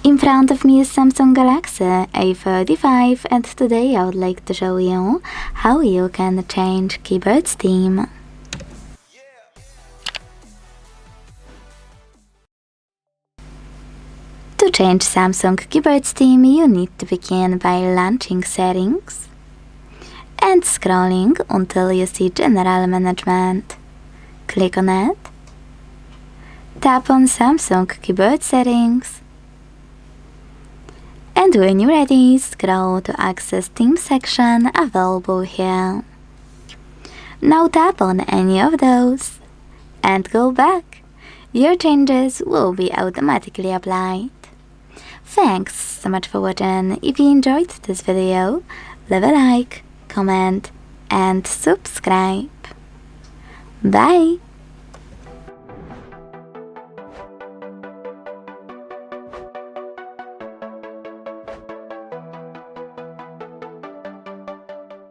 In front of me is Samsung Galaxy A35 and today I would like to show you how you can change keyboard theme. To change Samsung keyboard theme, you need to begin by launching Settings and scrolling until you see General Management. Click on it. Tap on Samsung Keyboard Settings. And when you're ready, scroll to access theme section available here. Now tap on any of those and go back. Your changes will be automatically applied. Thanks so much for watching. If you enjoyed this video, leave a like, comment and subscribe. Bye!